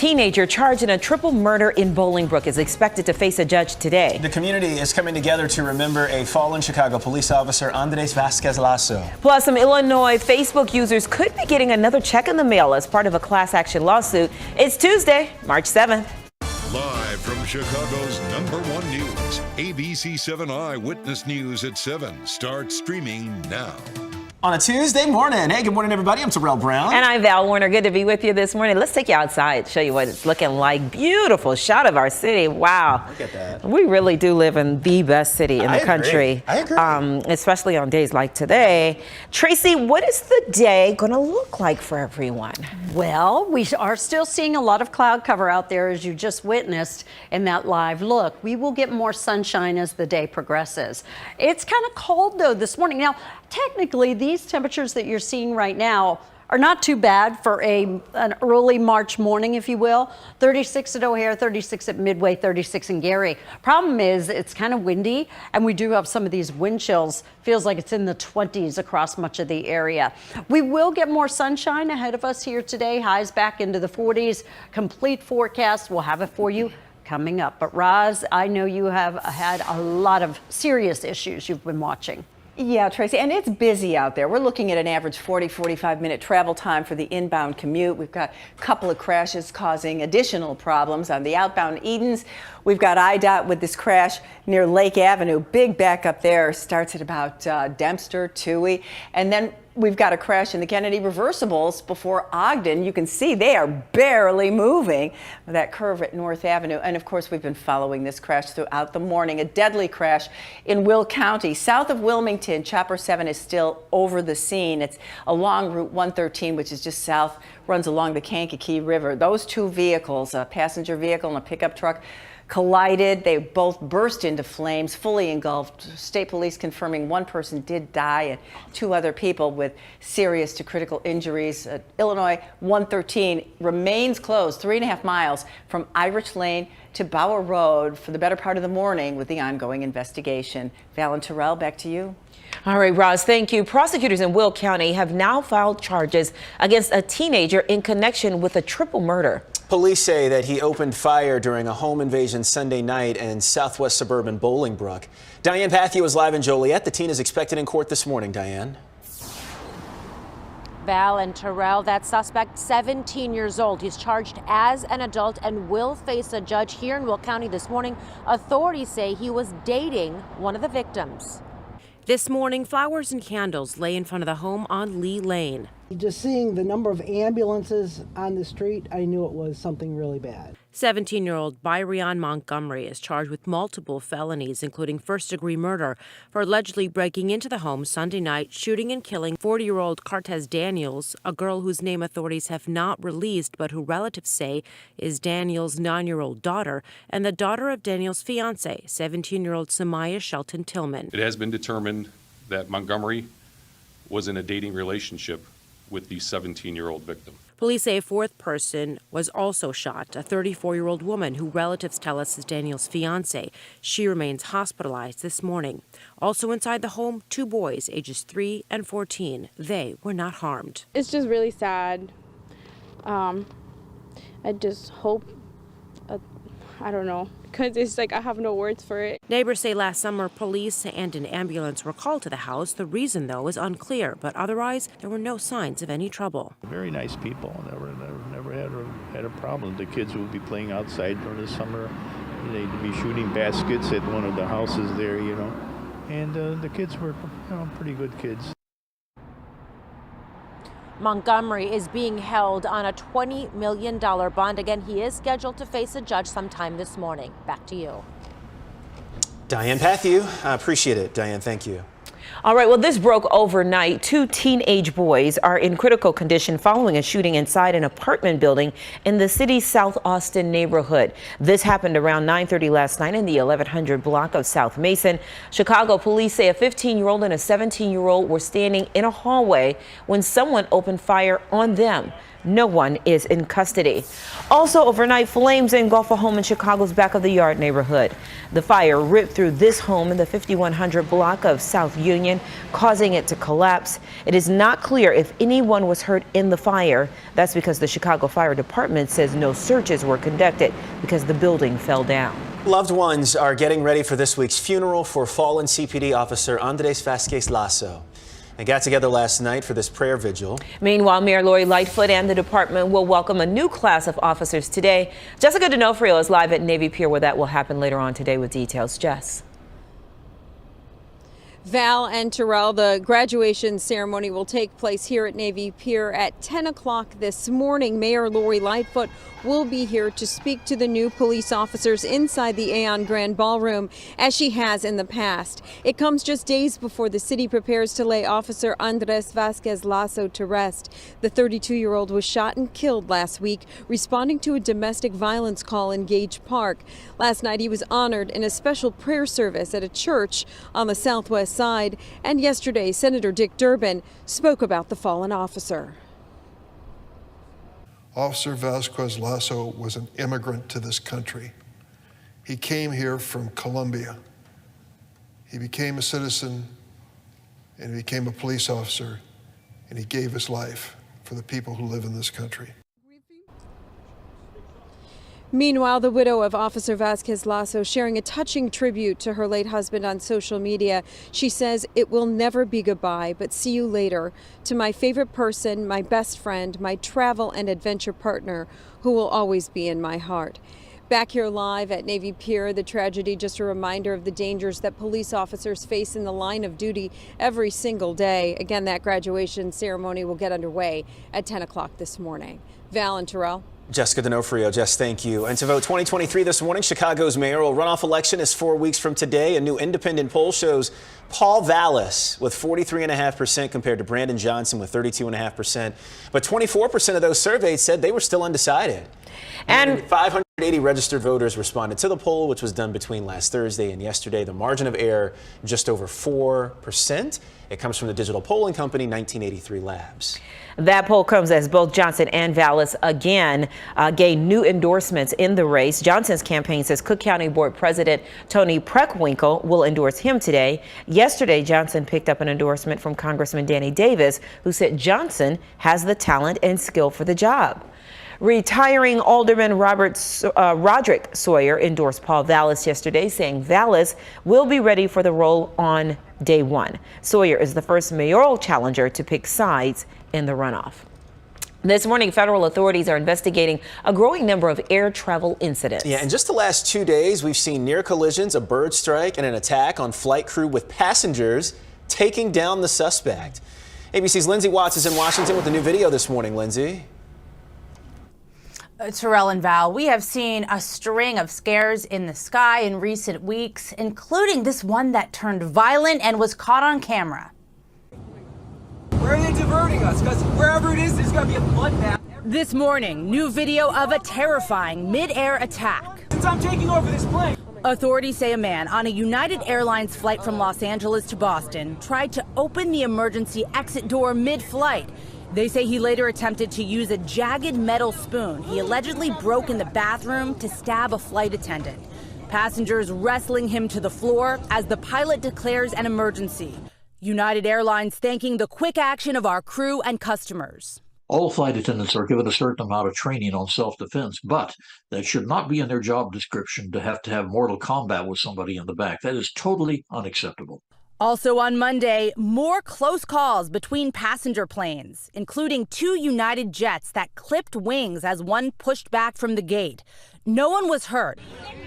Teenager charged in a triple murder in Bolingbrook is expected to face a judge today. The community is coming together to remember a fallen Chicago police officer, Andres Vasquez Lasso. Plus, some Illinois Facebook users could be getting another check in the mail as part of a class action lawsuit. It's Tuesday, March 7th. Live from Chicago's #1 news, ABC7 Eyewitness News at 7 starts streaming now. On a Tuesday morning. Hey, good morning, everybody. I'm Terrell Brown. And I'm Val Warner. Good to be with you this morning. Let's take you outside, show you what it's looking like. Beautiful shot of our city. Wow. Look at that. We really do live in the best city in the country. I agree. Especially on days like today. Tracy, what is the day going to look like for everyone? Well, we are still seeing a lot of cloud cover out there, as you just witnessed in that live look. We will get more sunshine as the day progresses. It's kind of cold, though, this morning. Now, technically, these temperatures that you're seeing right now are not too bad for an early March morning, if you will. 36 at O'Hare, 36 at Midway, 36 in Gary. Problem is, it's kind of windy, and we do have some of these wind chills. Feels like it's in the 20s across much of the area. We will get more sunshine ahead of us here today. Highs back into the 40s. Complete forecast. We'll have it for you coming up. But Roz, I know you have had a lot of serious issues you've been watching. Yeah, Tracy, and it's busy out there. We're looking at an average 45-minute travel time for the inbound commute. We've got a couple of crashes causing additional problems on the outbound Edens. We've got IDOT with this crash near Lake Avenue. Big backup there. Starts at about Dempster, Toohey. And then we've got a crash in the Kennedy reversibles before Ogden. You can see they are barely moving. That curve at North Avenue. And of course, we've been following this crash throughout the morning. A deadly crash in Will County. South of Wilmington, Chopper 7 is still over the scene. It's along Route 113, which is just south, runs along the Kankakee River. Those two vehicles, a passenger vehicle and a pickup truck, collided. They both burst into flames, fully engulfed. State police confirming one person did die and two other people with serious to critical injuries. Illinois 113 remains closed 3.5 miles from Irish Lane to Bauer Road for the better part of the morning with the ongoing investigation. Val and Terrell, back to you. All right, Roz, thank you. Prosecutors in Will County have now filed charges against a teenager in connection with a triple murder. Police say that he opened fire during a home invasion Sunday night in southwest suburban Bolingbrook. Diane Pathew is live in Joliet. The teen is expected in court this morning. Diane. Val and Terrell, that suspect, 17 years old. He's charged as an adult and will face a judge here in Will County this morning. Authorities say he was dating one of the victims. This morning, flowers and candles lay in front of the home on Lee Lane. Just seeing the number of ambulances on the street, I knew it was something really bad. 17-year-old Byrion Montgomery is charged with multiple felonies, including first-degree murder, for allegedly breaking into the home Sunday night, shooting and killing 40-year-old Cartez Daniels, a girl whose name authorities have not released but who relatives say is Daniels' 9-year-old daughter, and the daughter of Daniels' fiancé, 17-year-old Samaya Shelton Tillman. It has been determined that Montgomery was in a dating relationship with the 17-year-old victim. Police say a fourth person was also shot, a 34-year-old woman who relatives tell us is Daniel's fiancé. She remains hospitalized this morning. Also inside the home, two boys, ages 3 and 14. They were not harmed. It's just really sad. I just hope, I don't know, because it's like I have no words for it. Neighbors say last summer police and an ambulance were called to the house. The reason, though, is unclear, but otherwise there were no signs of any trouble. Very nice people. Never had a problem. The kids would be playing outside during the summer. They'd be shooting baskets at one of the houses there, and the kids were, pretty good kids. Montgomery is being held on a $20 million bond. Again, he is scheduled to face a judge sometime this morning. Back to you. Diane Pathew, I appreciate it. Diane, thank you. All right, well, this broke overnight. Two teenage boys are in critical condition following a shooting inside an apartment building in the city's South Austin neighborhood. This happened around 9:30 last night in the 1100 block of South Mason. Chicago police say a 15-year-old and a 17-year-old were standing in a hallway when someone opened fire on them. No one is in custody. Also overnight, flames engulf a home in Chicago's back of the yard neighborhood. The fire ripped through this home in the 5100 block of South Union, causing it to collapse. It is not clear if anyone was hurt in the fire. That's because the Chicago Fire Department says no searches were conducted because the building fell down. Loved ones are getting ready for this week's funeral for fallen CPD officer Andres Vasquez Lasso. They got together last night for this prayer vigil. Meanwhile, Mayor Lori Lightfoot and the department will welcome a new class of officers today. Jessica D'Onofrio is live at Navy Pier where that will happen later on today with details. Jess. Val and Terrell, the graduation ceremony will take place here at Navy Pier at 10 o'clock this morning. Mayor Lori Lightfoot will be here to speak to the new police officers inside the Aon Grand Ballroom, as she has in the past. It comes just days before the city prepares to lay Officer Andres Vasquez Lasso to rest. The 32-year-old was shot and killed last week, responding to a domestic violence call in Gage Park. Last night, he was honored in a special prayer service at a church on the southwest side, and yesterday Senator Dick Durbin spoke about the fallen officer. Officer Vasquez Lasso was an immigrant to this country. He came here from Colombia. He became a citizen and he became a police officer, and he gave his life for the people who live in this country. Meanwhile, the widow of Officer Vasquez Lasso sharing a touching tribute to her late husband on social media. She says, "It will never be goodbye, but see you later. To my favorite person, my best friend, my travel and adventure partner, who will always be in my heart." Back here live at Navy Pier, the tragedy just a reminder of the dangers that police officers face in the line of duty every single day. Again, that graduation ceremony will get underway at 10 o'clock this morning. Val and Terrell. Jessica D'Onofrio, Jess, thank you. And to vote 2023 this morning, Chicago's mayoral runoff election is 4 weeks from today. A new independent poll shows Paul Vallis with 43.5% compared to Brandon Johnson with 32.5%. But 24% of those surveyed said they were still undecided. And 580 registered voters responded to the poll, which was done between last Thursday and yesterday. The margin of error, just over 4%. It comes from the digital polling company 1983 Labs. That poll comes as both Johnson and Vallis again gained new endorsements in the race. Johnson's campaign says Cook County Board President Tony Preckwinkle will endorse him today. Yesterday, Johnson picked up an endorsement from Congressman Danny Davis, who said Johnson has the talent and skill for the job. Retiring Alderman Roderick Sawyer endorsed Paul Vallis yesterday, saying Vallis will be ready for the role on day one. Sawyer is the first mayoral challenger to pick sides in the runoff. This morning, federal authorities are investigating a growing number of air travel incidents. Yeah, in just the last 2 days, we've seen near collisions, a bird strike, and an attack on flight crew with passengers taking down the suspect. ABC's Lindsay Watts is in Washington with a new video this morning. Lindsay. Terrell and Val, we have seen a string of scares in the sky in recent weeks, including this one that turned violent and was caught on camera. Where are they diverting us? Because wherever it is, there's going to be a bloodbath. This morning, new video of a terrifying mid-air attack. Since I'm taking over this plane. Authorities say a man on a United Airlines flight from Los Angeles to Boston tried to open the emergency exit door mid-flight. They say he later attempted to use a jagged metal spoon he allegedly broke in the bathroom to stab a flight attendant. Passengers wrestling him to the floor as the pilot declares an emergency. United Airlines thanking the quick action of our crew and customers. All flight attendants are given a certain amount of training on self-defense, but that should not be in their job description to have mortal combat with somebody in the back. That is totally unacceptable. Also on Monday, more close calls between passenger planes, including 2 United jets that clipped wings as one pushed back from the gate. No one was hurt.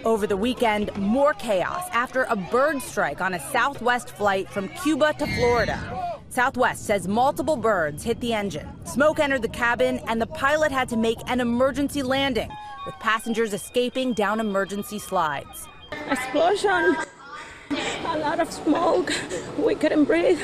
Over the weekend, more chaos after a bird strike on a Southwest flight from Cuba to Florida. Southwest says multiple birds hit the engine. Smoke entered the cabin, and the pilot had to make an emergency landing, with passengers escaping down emergency slides. Explosion. A lot of smoke. We couldn't breathe.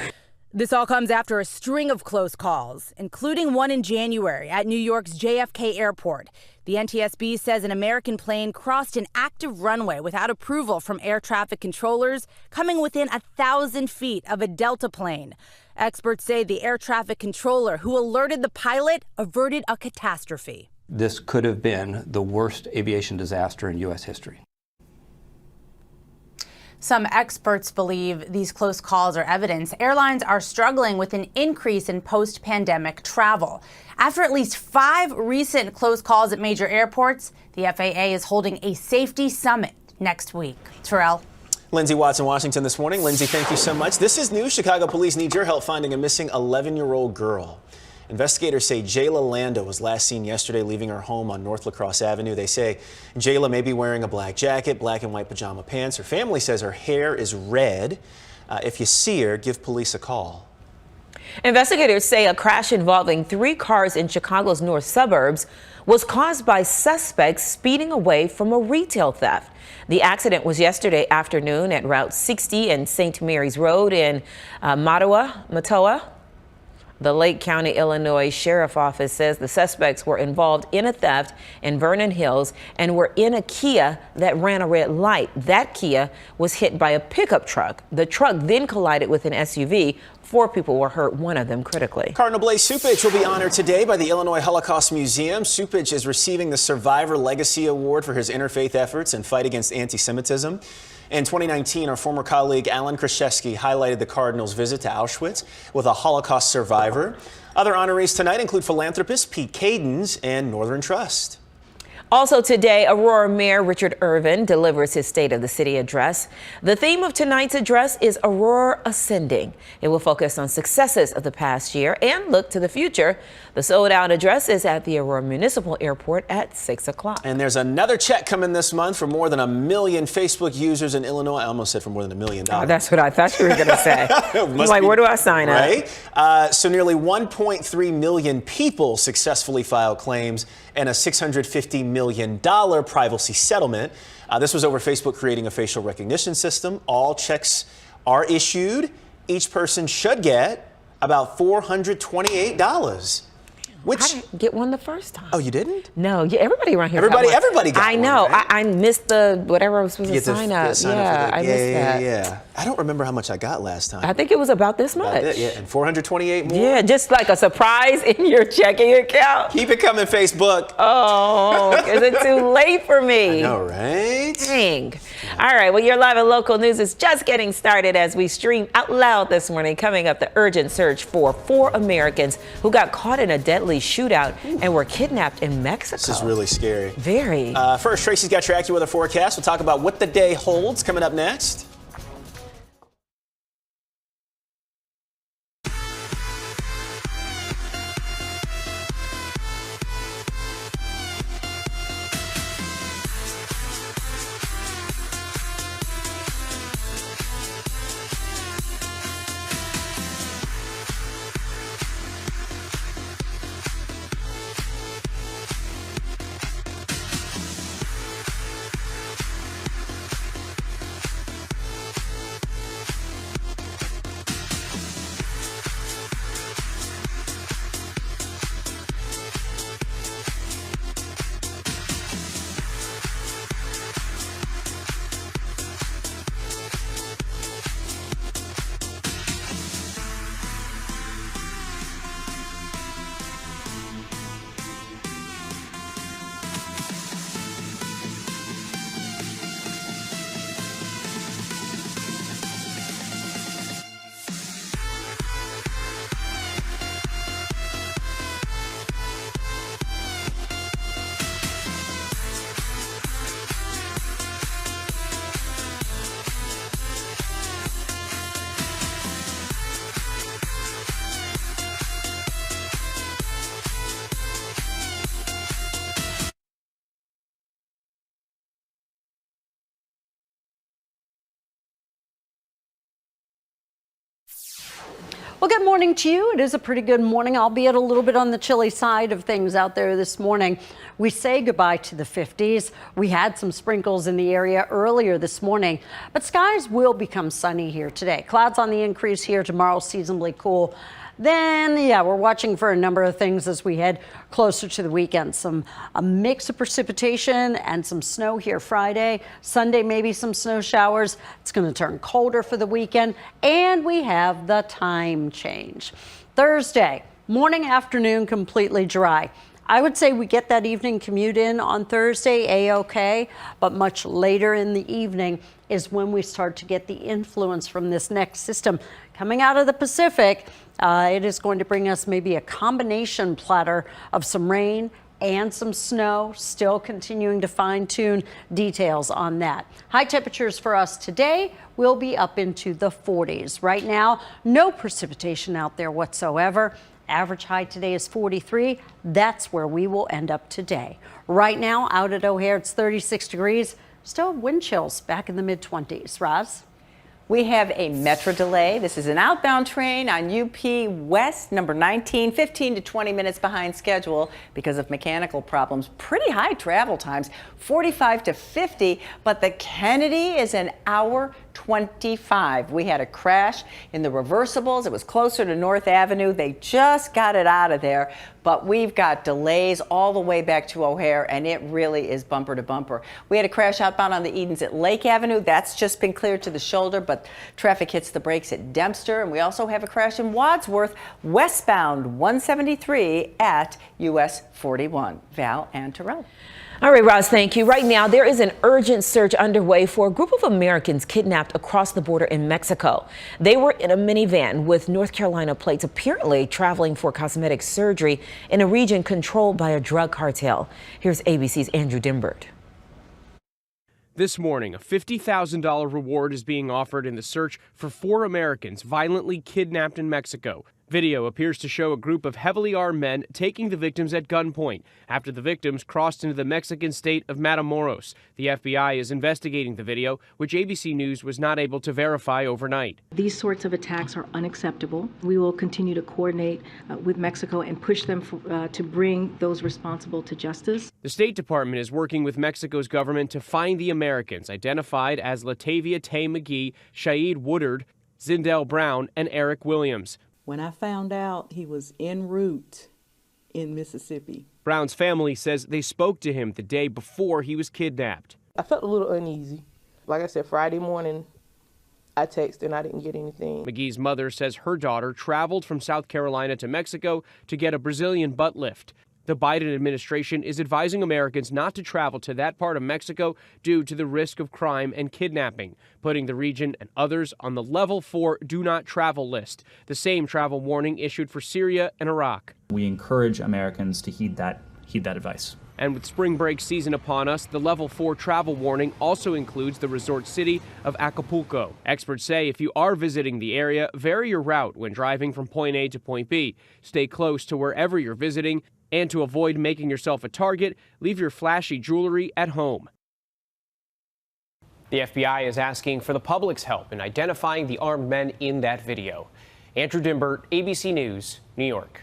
This all comes after a string of close calls, including one in January at New York's JFK Airport. The NTSB says an American plane crossed an active runway without approval from air traffic controllers, coming within 1,000 feet of a Delta plane. Experts say the air traffic controller who alerted the pilot averted a catastrophe. This could have been the worst aviation disaster in U.S. history. Some experts believe these close calls are evidence airlines are struggling with an increase in post-pandemic travel. After at least 5 recent close calls at major airports, the FAA is holding a safety summit next week. Terrell. Lindsay Watts in Washington this morning. Lindsay, thank you so much. This is news. Chicago police need your help finding a missing 11-year-old girl. Investigators say Jayla Lando was last seen yesterday leaving her home on North La Crosse Avenue. They say Jayla may be wearing a black jacket, black and white pajama pants. Her family says her hair is red. If you see her, give police a call. Investigators say a crash involving 3 cars in Chicago's north suburbs was caused by suspects speeding away from a retail theft. The accident was yesterday afternoon at Route 60 and St. Mary's Road in Matoa. The Lake County, Illinois Sheriff Office says the suspects were involved in a theft in Vernon Hills and were in a Kia that ran a red light. That Kia was hit by a pickup truck. The truck then collided with an SUV. 4 people were hurt, one of them critically. Cardinal Blaise Cupich will be honored today by the Illinois Holocaust Museum. Cupich is receiving the Survivor Legacy Award for his interfaith efforts and fight against anti-Semitism. In 2019, our former colleague Alan Kraszewski highlighted the Cardinal's visit to Auschwitz with a Holocaust survivor. Other honorees tonight include philanthropist Pete Cadens and Northern Trust. Also today, Aurora Mayor Richard Irvin delivers his State of the City address. The theme of tonight's address is Aurora Ascending. It will focus on successes of the past year and look to the future. The sold-out address is at the Aurora Municipal Airport at 6 o'clock. And there's another check coming this month for more than 1 million Facebook users in Illinois. I almost said for more than $1 million. Oh, that's what I thought you were going to say. Like, where do I sign up? Right? So nearly 1.3 million people successfully filed claims and a $650 million privacy settlement. This was over Facebook creating a facial recognition system. All checks are issued. Each person should get about $428. I didn't get one the first time. Oh, you didn't? No, yeah, everybody around here. Everybody got one. I know. Right? I missed the whatever I was supposed to sign up. I missed that. Yeah. I don't remember how much I got last time. I think it was about this much. Yeah, and 428 more. Yeah, just like a surprise in your checking account. Keep it coming, Facebook. Oh, is it too late for me? I know, right? Dang. All right, well, your live and local news is just getting started as we stream out loud this morning. Coming up, the urgent search for 4 Americans who got caught in a deadly shootout and were kidnapped in Mexico. This is really scary. Very. First, Tracy's got your AccuWeather forecast. We'll talk about what the day holds coming up next. Well, good morning to you. It is a pretty good morning, albeit a little bit on the chilly side of things out there this morning. We say goodbye to the 50s. We had some sprinkles in the area earlier this morning, but skies will become sunny here today. Clouds on the increase here tomorrow, seasonably cool. Then, we're watching for a number of things as we head closer to the weekend. A mix of precipitation and some snow here Friday. Sunday, maybe some snow showers. It's going to turn colder for the weekend. And we have the time change. Thursday, morning, afternoon, completely dry. I would say we get that evening commute in on Thursday, A-OK, but much later in the evening is when we start to get the influence from this next system coming out of the Pacific. It is going to bring us maybe a combination platter of some rain and some snow, still continuing to fine-tune details on that. High temperatures for us today will be up into the 40s. Right now, no precipitation out there whatsoever. Average high today is 43. That's where we will end up today. Right now, out at O'Hare, it's 36 degrees. Still wind chills back in the mid-20s. Roz? We have a metro delay. This is an outbound train on UP West, number 19, 15 to 20 minutes behind schedule because of mechanical problems. Pretty high travel times, 45 to 50, but the Kennedy is an hour 25. We had a crash in the reversibles. It was closer to North Avenue. They just got it out of there, but we've got delays all the way back to O'Hare, and it really is bumper to bumper. We had a crash outbound on the Edens at Lake Avenue. That's just been cleared to the shoulder, but traffic hits the brakes at Dempster, and we also have a crash in Wadsworth, westbound 173 at US 41. Val and Terrell. All right, Roz, thank you. Right now, there is an urgent search underway for a group of Americans kidnapped across the border in Mexico. They were in a minivan with North Carolina plates, apparently traveling for cosmetic surgery in a region controlled by a drug cartel. Here's ABC's Andrew Dimbert. This morning, a $50,000 reward is being offered in the search for 4 Americans violently kidnapped in Mexico. Video appears to show a group of heavily armed men taking the victims at gunpoint after the victims crossed into the Mexican state of Matamoros. The FBI is investigating the video, which ABC News was not able to verify overnight. These sorts of attacks are unacceptable. We will continue to coordinate with Mexico and push them to bring those responsible to justice. The State Department is working with Mexico's government to find the Americans identified as Latavia Tay McGee, Shaid Woodard, Zindell Brown, and Eric Williams. When I found out he was en route in Mississippi. Brown's family says they spoke to him the day before he was kidnapped. I felt a little uneasy. Like I said, Friday morning, I texted and I didn't get anything. McGee's mother says her daughter traveled from South Carolina to Mexico to get a Brazilian butt lift. The Biden administration is advising Americans not to travel to that part of Mexico due to the risk of crime and kidnapping, putting the region and others on the level 4 do not travel list, the same travel warning issued for Syria and Iraq. We encourage Americans to heed that advice. And with spring break season upon us, the level 4 travel warning also includes the resort city of Acapulco. Experts say if you are visiting the area, vary your route when driving from point A to point B. Stay close to wherever you're visiting. And to avoid making yourself a target, leave your flashy jewelry at home. The FBI is asking for the public's help in identifying the armed men in that video. Andrew Dimbert, ABC News, New York.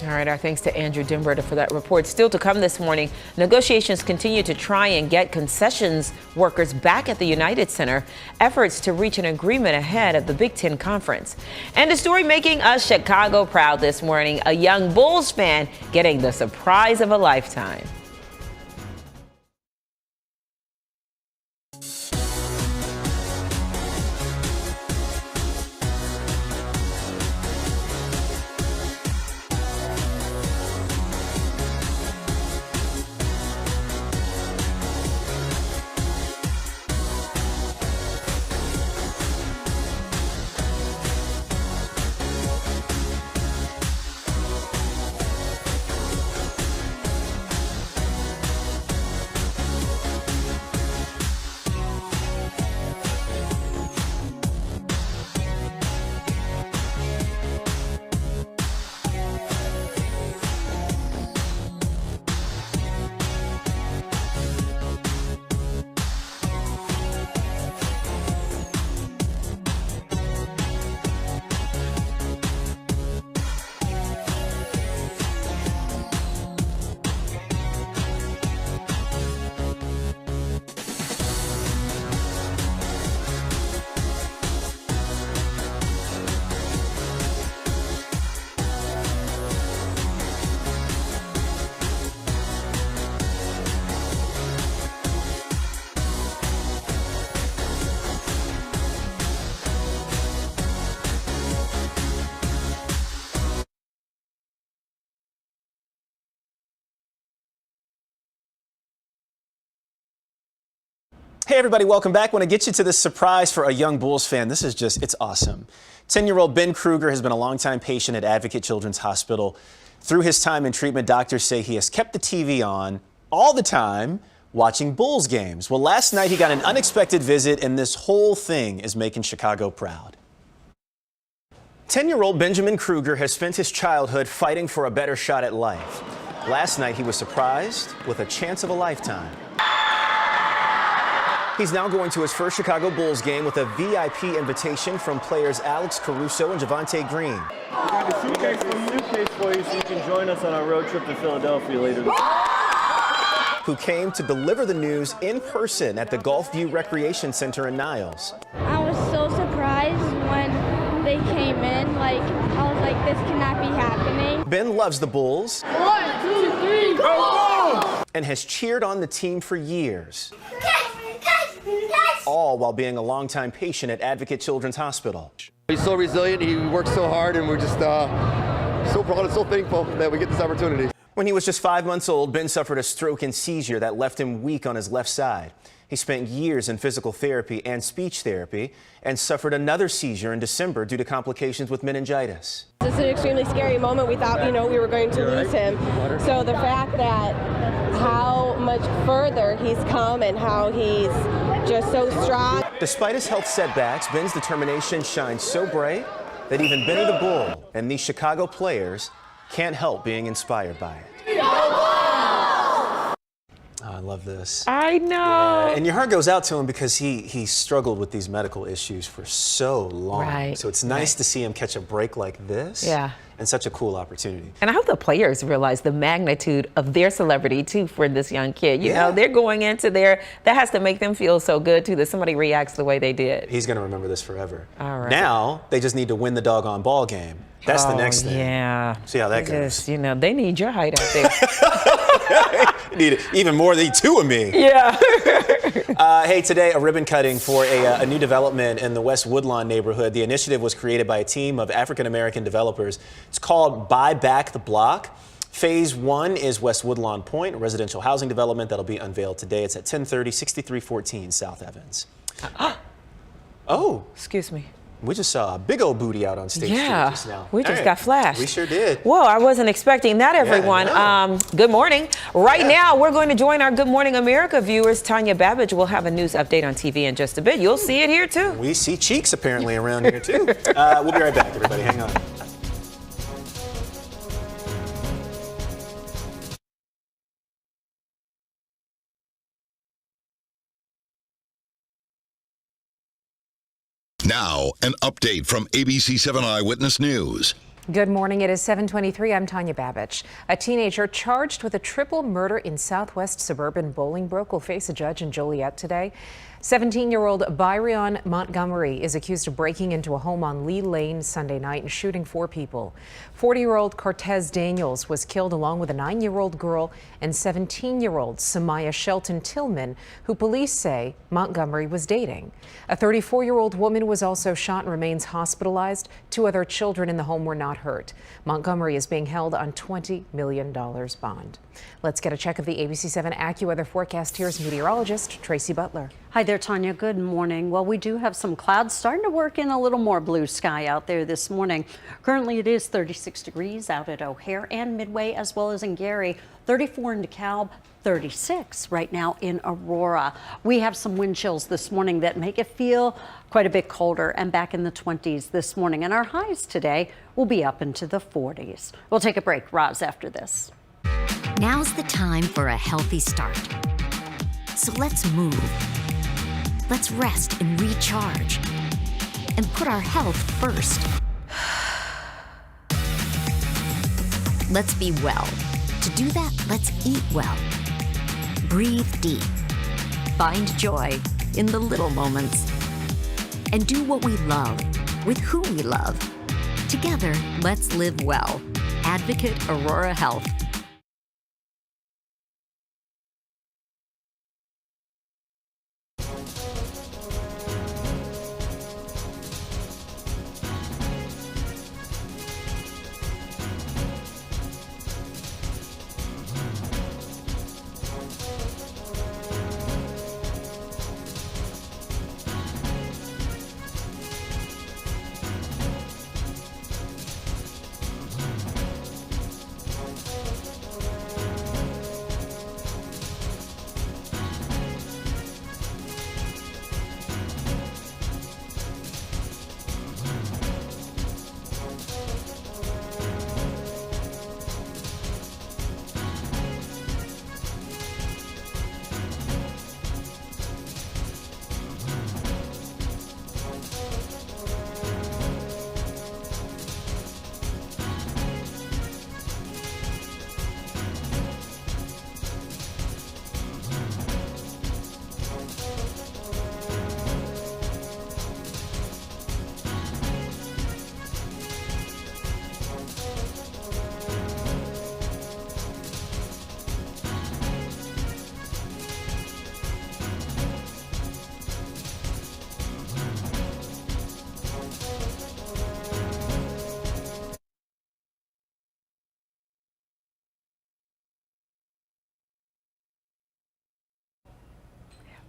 All right, our thanks to Andrew Dimbert for that report. Still to come this morning, negotiations continue to try and get concessions workers back at the United Center, efforts to reach an agreement ahead of the Big Ten Conference. And a story making us Chicago proud this morning, a young Bulls fan getting the surprise of a lifetime. Hey everybody, welcome back. Want to get you to this surprise for a young Bulls fan. This is it's awesome. 10-year-old Ben Kruger has been a longtime patient at Advocate Children's Hospital. Through his time in treatment, doctors say he has kept the TV on all the time watching Bulls games. Well, last night he got an unexpected visit, and this whole thing is making Chicago proud. 10-year-old Benjamin Kruger has spent his childhood fighting for a better shot at life. Last night he was surprised with a chance of a lifetime. He's now going to his first Chicago Bulls game with a VIP invitation from players Alex Caruso and Javonte Green. We got a suitcase for you so you can join us on our road trip to Philadelphia later this week. Who came to deliver the news in person at the Gulfview Recreation Center in Niles. I was so surprised when they came in. I was like, this cannot be happening. Ben loves the Bulls. 1, 2, 3, go Bulls! And has cheered on the team for years. All while being a longtime patient at Advocate Children's Hospital. He's so resilient, he works so hard, and we're just so proud and so thankful that we get this opportunity. When he was just 5 months old, Ben suffered a stroke and seizure that left him weak on his left side. He spent years in physical therapy and speech therapy and suffered another seizure in December due to complications with meningitis. It's an extremely scary moment. We thought, we were going to lose him. So the fact that how much further he's come and how he's just so strong. Despite his health setbacks, Ben's determination shines so bright that even Benny the Bull and these Chicago players can't help being inspired by it. Oh, I love this. I know. Yeah. And your heart goes out to him because he struggled with these medical issues for so long. Right. So it's nice to see him catch a break like this. Yeah. And such a cool opportunity. And I hope the players realize the magnitude of their celebrity, too, for this young kid. You know, they're going into that has to make them feel so good, too, that somebody reacts the way they did. He's going to remember this forever. All right. Now, they just need to win the doggone ball game. That's the next thing. Yeah. See how that goes. They need your height out there. Need even more than two of me. Yeah. Hey, today a ribbon cutting for a new development in the West Woodlawn neighborhood. The initiative was created by a team of African-American developers. It's called Buy Back the Block. Phase 1 is West Woodlawn Point, a residential housing development that'll be unveiled today. It's at 1030 6314 South Evans. Oh. Excuse me. We just saw a big old booty out on stage just now. We just got flashed. We sure did. Whoa, I wasn't expecting that, everyone. Good morning. Right now, we're going to join our Good Morning America viewers. Tanya Babbage will have a news update on TV in just a bit. You'll see it here, too. We see cheeks apparently around here, too. We'll be right back, everybody. Hang on. Now, an update from ABC7 Eyewitness News. Good morning. It is 7:23. I'm Tanya Babbage. A teenager charged with a triple murder in southwest suburban Bolingbrook will face a judge in Joliet today. 17-year-old Byron Montgomery is accused of breaking into a home on Lee Lane Sunday night and shooting 4 people. 40-year-old Cortez Daniels was killed along with a 9-year-old girl and 17-year-old Samaya Shelton Tillman, who police say Montgomery was dating. A 34-year-old woman was also shot and remains hospitalized. 2 other children in the home were not hurt. Montgomery is being held on $20 million bond. Let's get a check of the ABC7 AccuWeather forecast. Here's meteorologist Tracy Butler. Hi there, Tanya. Good morning. Well, we do have some clouds starting to work in a little more blue sky out there this morning. Currently, it is 36 degrees out at O'Hare and Midway, as well as in Gary, 34 in DeKalb, 36 right now in Aurora. We have some wind chills this morning that make it feel quite a bit colder and back in the 20s this morning. And our highs today will be up into the 40s. We'll take a break, Roz, after this. Now's the time for a healthy start. So let's move. Let's rest and recharge. And put our health first. Let's be well. To do that, let's eat well. Breathe deep. Find joy in the little moments. And do what we love with who we love. Together, let's live well. Advocate Aurora Health.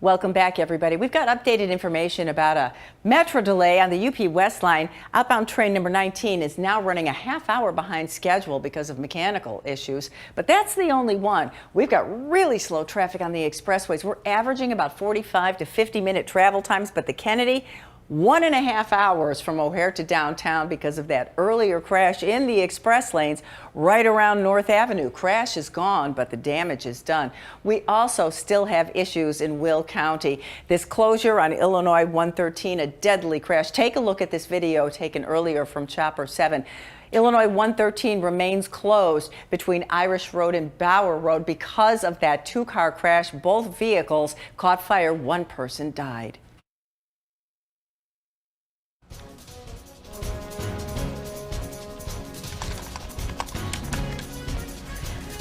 Welcome back, everybody. We've got updated information about a metro delay on the UP West line. Outbound train number 19 is now running a half-hour behind schedule because of mechanical issues, but that's the only one. We've got really slow traffic on the expressways. We're averaging about 45 to 50-minute travel times, but the Kennedy, 1.5 hours from O'Hare to downtown because of that earlier crash in the express lanes right around North Avenue. Crash is gone, but the damage is done. We also still have issues in Will County. This closure on Illinois 113, a deadly crash. Take a look at this video taken earlier from Chopper 7. Illinois 113 remains closed between Irish Road and Bauer Road because of that two-car crash. Both vehicles caught fire. One person died.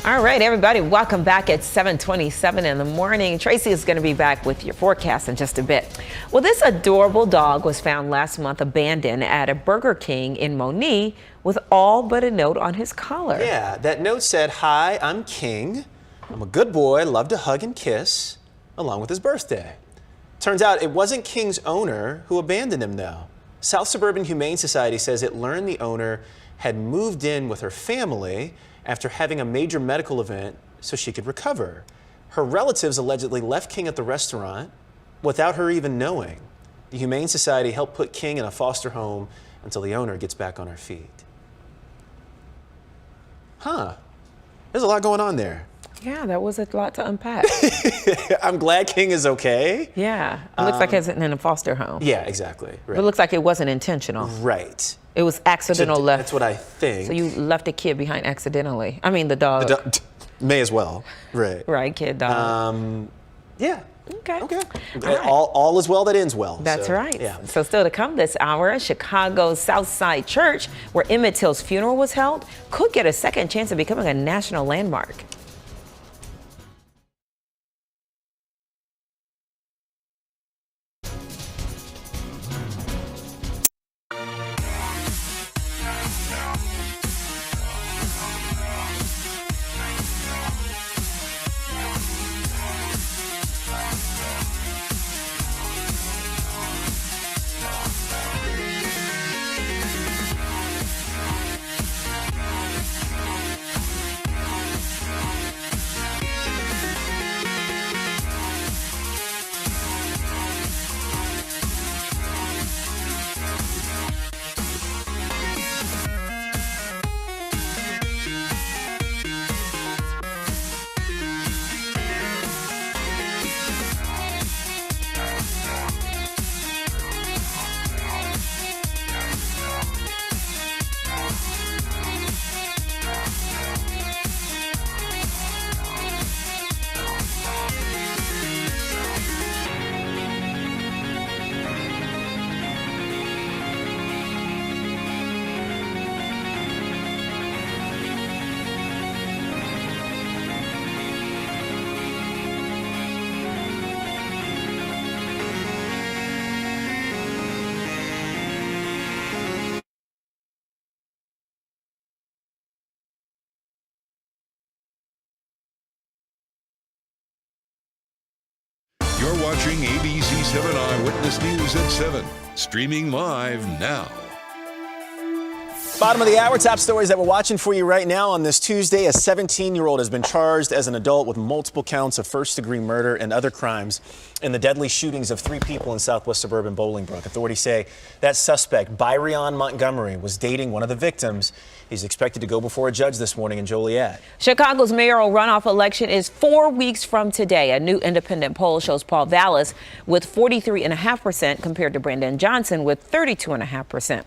All right, everybody, welcome back at 7:27 in the morning. Tracy is going to be back with your forecast in just a bit. Well, this adorable dog was found last month abandoned at a Burger King in Moni with all but a note on his collar. Yeah, that note said, "Hi, I'm King. I'm a good boy, love to hug and kiss," along with his birthday. Turns out it wasn't King's owner who abandoned him, though. South Suburban Humane Society says it learned the owner had moved in with her family after having a major medical event so she could recover. Her relatives allegedly left King at the restaurant without her even knowing. The Humane Society helped put King in a foster home until the owner gets back on her feet. Huh. There's a lot going on there. Yeah, that was a lot to unpack. I'm glad King is okay. Yeah, it looks like it's in a foster home. Yeah, exactly. Right. It looks like it wasn't intentional. Right. It was accidental left. That's what I think. So you left a kid behind accidentally. I mean, the dog. May as well. Right. Right, kid, dog. Yeah. Okay. Okay. All right. All is well that ends well. That's so, right. Yeah. So still to come this hour, Chicago's Southside Church, where Emmett Till's funeral was held, could get a second chance of becoming a national landmark. You're watching ABC7 Eyewitness News at 7, streaming live now. Bottom of the hour, top stories that we're watching for you right now on this Tuesday. A 17-year-old has been charged as an adult with multiple counts of first-degree murder and other crimes in the deadly shootings of 3 people in southwest suburban Bolingbrook. Authorities say that suspect, Byrion Montgomery, was dating one of the victims. He's expected to go before a judge this morning in Joliet. Chicago's mayoral runoff election is 4 weeks from today. A new independent poll shows Paul Vallis with 43.5% compared to Brandon Johnson with 32.5%.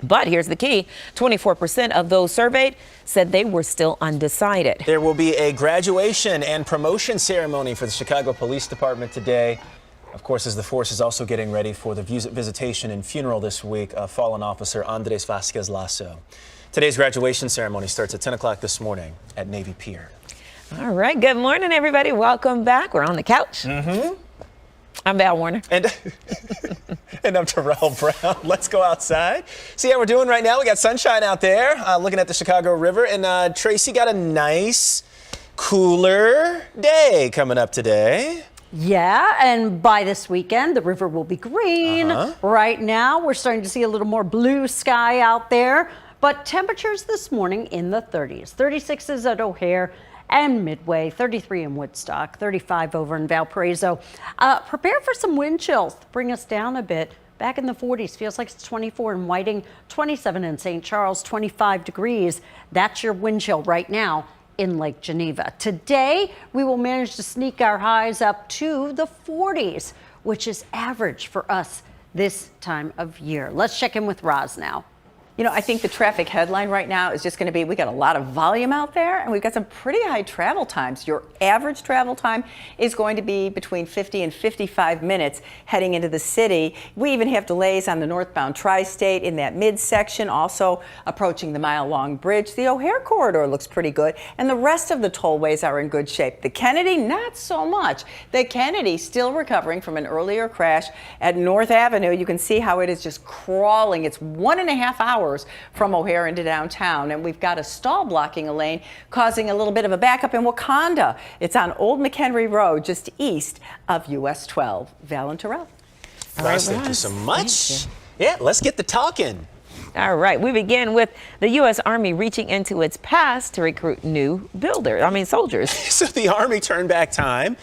But here's the key. 24% of those surveyed said they were still undecided. There will be a graduation and promotion ceremony for the Chicago Police Department today. Of course, as the force is also getting ready for the visitation and funeral this week of fallen officer Andres Vasquez Lasso. Today's graduation ceremony starts at 10 o'clock this morning at Navy Pier. All right. Good morning, everybody. Welcome back. We're on the couch. I'm Val Warner. And I'm Terrell Brown. Let's go outside. See how we're doing right now. We got sunshine out there, looking at the Chicago River. And Tracy got a nice, cooler day coming up today. Yeah, and by this weekend, the river will be green. Right now, we're starting to see a little more blue sky out there, but temperatures this morning in the 30s. 36 at O'Hare and Midway, 33 in Woodstock, 35 over in Valparaiso. Prepare for some wind chills, bring us down a bit. Back in the 40s, feels like it's 24 in Whiting, 27 in St. Charles, 25 degrees. That's your wind chill right now in Lake Geneva. Today, we will manage to sneak our highs up to the 40s, which is average for us this time of year. Let's check in with Roz now. You know, I think the traffic headline right now is just going to be, we got a lot of volume out there and we've got some pretty high travel times. Your average travel time is going to be between 50 and 55 minutes heading into the city. We even have delays on the northbound tri-state in that midsection, also approaching the mile-long bridge. The O'Hare corridor looks pretty good and the rest of the tollways are in good shape. The Kennedy, not so much. The Kennedy still recovering from an earlier crash at North Avenue. You can see how it is just crawling. It's 1.5 hours from O'Hare into downtown, and we've got a stall blocking a lane, causing a little bit of a backup in Wakanda. It's on Old McHenry Road, just east of US 12. Val and Terrell. Roz, thank you so much. Yeah, let's get the talking. All right, we begin with the U.S. Army reaching into its past to recruit new soldiers. So the Army turned back time